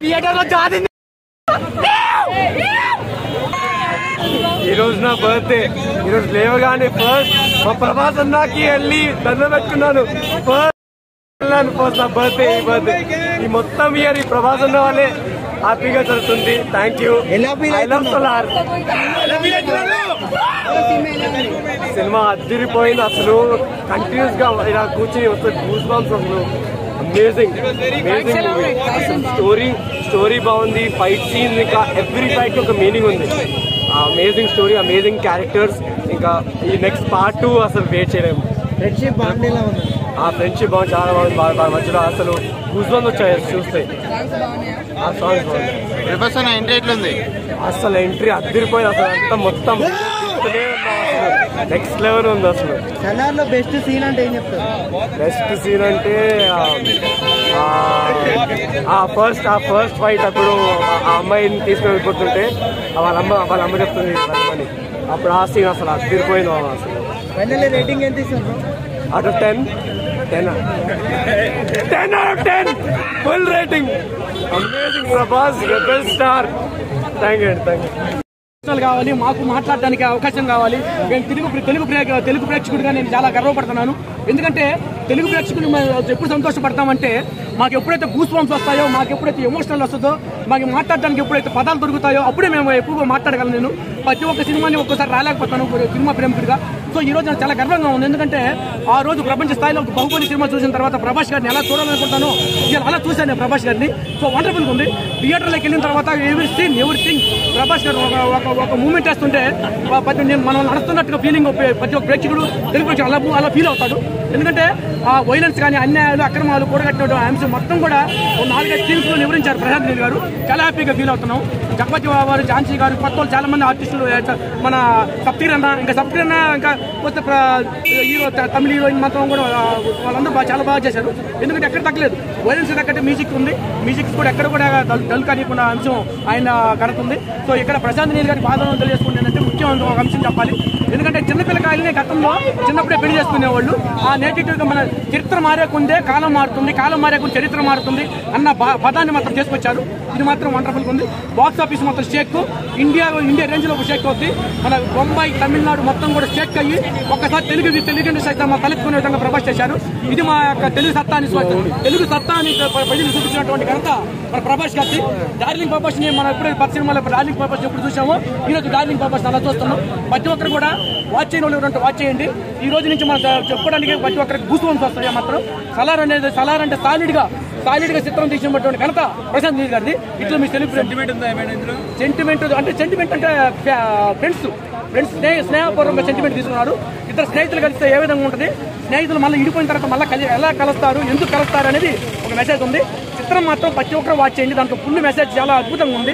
ఈ రోజు నా బర్త్డే. ఈ రోజు లేవగానే ఫస్ట్ మా ప్రభాస్ అన్నకి వెళ్ళి దండం పెట్టుకున్నాను. ఫస్ట్ నా బర్త్డే ఈ మొత్తం ఇయర్ ఈ ప్రభాస్ అన్న వాళ్ళే హ్యాపీగా జరుగుతుంది. Thank you. I love solar. Cinema అదిరిపోయింది అసలు. కంటిన్యూస్ గా ఇలా కూర్చొని వస్తుంది గూస్ బంప్స్ అసలు. అమేజింగ్ స్టోరీ బాగుంది. ఫైట్ సీన్ ఇంకా ఎవ్రీ ఫైట్ ఒక మీనింగ్ ఉంది. Amazing story, amazing characters. ఇంకా ఈ నెక్స్ట్ పార్ట్ 2 అసలు వెయిట్ చేయలేము. ఫ్రెండ్షిప్ బాగుంది. ఫ్రెండ్షిప్ బాగుంది, చాలా బాగుంది. బాగా మధ్యలో అసలు గూస్ బంప్స్ వచ్చాయి చూస్తే. ఆ సాంగ్స్ బాగుంది. అసలు ఎంట్రీ అదిరిపోయింది అసలు. అంతా మొత్తం నెక్స్ట్ లెవెల్ ఉంది అసలు. సలార్లో బెస్ట్ సీన్ అంటే ఏం చెప్తారు? బెస్ట్ సీన్ అంటే ఫస్ట్ ఫైట్ అప్పుడు ఆ అమ్మాయిని తీసుకుని వెళ్ళిపోతుంటే వాళ్ళ అమ్మ చెప్తుంది అని. అప్పుడు ఆ సీన్ అసలు అదిరిపోయింది అసలు. ఫైనల్లీ రేటింగ్ ఎంత ఇస్తారు? Out of 10 full rating. Amazing Prabhas, rebel star. Thank you. కావాలి, మాకు మాట్లాడడానికి అవకాశం కావాలి. నేను తెలుగు ప్రేక్షకుడిగా నేను చాలా గర్వపడుతున్నాను. ఎందుకంటే తెలుగు ప్రేక్షకులు ఎప్పుడు సంతోషపడతామంటే మాకు ఎప్పుడైతే గూస్ బంప్స్ వస్తాయో, మాకు ఎప్పుడైతే ఎమోషనల్ వస్తుందో, మాకు మాట్లాడడానికి ఎప్పుడైతే పదాలు దొరుకుతాయో అప్పుడే మేము ఎక్కువగా మాట్లాడగలను. నేను ప్రతి ఒక్క సినిమాని ఒక్కసారి రాలేకపోతాను సినిమా ప్రేమికుడిగా. సో ఈ రోజు నాకు చాలా గర్వంగా ఉంది. ఎందుకంటే ఆ రోజు ప్రపంచ స్థాయిలో బాహుబలి సినిమా చూసిన తర్వాత ప్రభాస్ గారిని ఎలా చూడాలనుకుంటానో ఇలా అలా చూశాను నేను ప్రభాస్ గారిని. సో వండర్ఫుల్గా ఉంది. థియేటర్లోకి వెళ్ళిన తర్వాత ఎవ్రీథింగ్ ప్రభాస్ గారు ఒక మూమెంట్ వేస్తుంటే మనం నడుస్తున్నట్టుగా ఫీలింగ్ ప్రతి ఒక్క ప్రేక్షకుడు తెలుగు ప్రేక్షకుడు అలా ఫీల్ అవుతాడు. ఎందుకంటే ఆ వైలెన్స్ కానీ, అన్యాయాలు, అక్రమాలు కూడగట్టిన అంశం మొత్తం కూడా 4-5 సీన్స్ లో వివరించారు ప్రశాంత్ నీల్ గారు. చాలా హ్యాపీగా ఫీల్ అవుతున్నాం. జగపతి వారు, ఝాన్సీ గారు, కొత్త వాళ్ళు చాలా మంది ఆర్టిస్టులు, మన సప్తగిరి అన్న ఇంకా కొత్త హీరో, తమిళ హీరోయిన్ మొత్తం కూడా వాళ్ళందరూ చాలా బాగా చేశారు. ఎందుకంటే ఎక్కడ తగ్గలేదు. వైలెన్స్ తగ్గట్టే మ్యూజిక్ ఉంది. మ్యూజిక్ కూడా ఎక్కడ కూడా డల్ కానికుండా అంశం ఆయన కడుతుంది. సో ఇక్కడ ప్రశాంత్ నీల్ గారికి బాధ తెలియజేసుకుంటే ముఖ్యమైన ఒక అంశం చెప్పాలి. ఎందుకంటే చిన్నపిల్లకాయలని గతంలో చిన్నప్పుడే పెళ్లి చేసుకునేవాళ్ళు. ఆ నేటివ్గా మన చరిత్ర మారే కొందే కాలం మారుతుంది, కాలం మారే కొంది చరిత్ర మారుతుంది అన్న పదాన్ని మాత్రం చేసుకొచ్చారు. ఇది మాత్రం వండర్ఫుల్గా ఉంది. బాక్స్ ఆఫీస్ మొత్తం షేక్, ఇండియా రేంజ్ లో షేక్ అవుతుంది. మన బొంబాయి, తమిళనాడు మొత్తం కూడా షేక్ అయ్యి ఒక్కసారి తెలుగు సైతం తలెత్తుకునే విధంగా ప్రభాస్ చేశారు. ఇది మా యొక్క తెలుగు సత్తాని ప్రజలు చూపించినటువంటి ఘనత మన ప్రభాస్ గారి. డార్లింగ్ ప్రభాస్ ని మనం ఎప్పుడైతే 10 సినిమాలో డార్లింగ్ ప్రభాస్ ఎప్పుడు చూసామో ఈ రోజు డార్లింగ్ ప్రభాస్ అలా చూస్తున్నాం. ప్రతి ఒక్కరు కూడా వాచ్ చేయని వాళ్ళు వాచ్ చేయండి. ఈ రోజు నుంచి మనం చెప్పుకోవడానికి ప్రతి ఒక్కరికి గూస్ బంప్స్ వస్తాయి మాత్రం. సలార్ అంటే సాలిడ్ గా చిత్రం తీసినటువంటి ఘనత ప్రశాంత్ నీల్ గారిది. ఇట్లా మీ తెలుగు సెంటిమెంట్ అంటే ఫ్రెండ్స్ స్నేహపూర్వకంగా సెంటిమెంట్ తీసుకున్నారు. ఇద్దరు స్నేహితులు కలిస్తే ఏ విధంగా ఉంటుంది, స్నేహితులు మళ్ళీ ఇడిపోయిన తర్వాత మళ్ళీ ఎలా కలుస్తారు, ఎందుకు కలుస్తారు అనేది ఒక మెసేజ్ ఉంది. చిత్రం మాత్రం ప్రతి ఒక్కరు వాచ్ చేయండి. దాంట్లో ఫుల్ మెసేజ్ చాలా అద్భుతంగా ఉంది.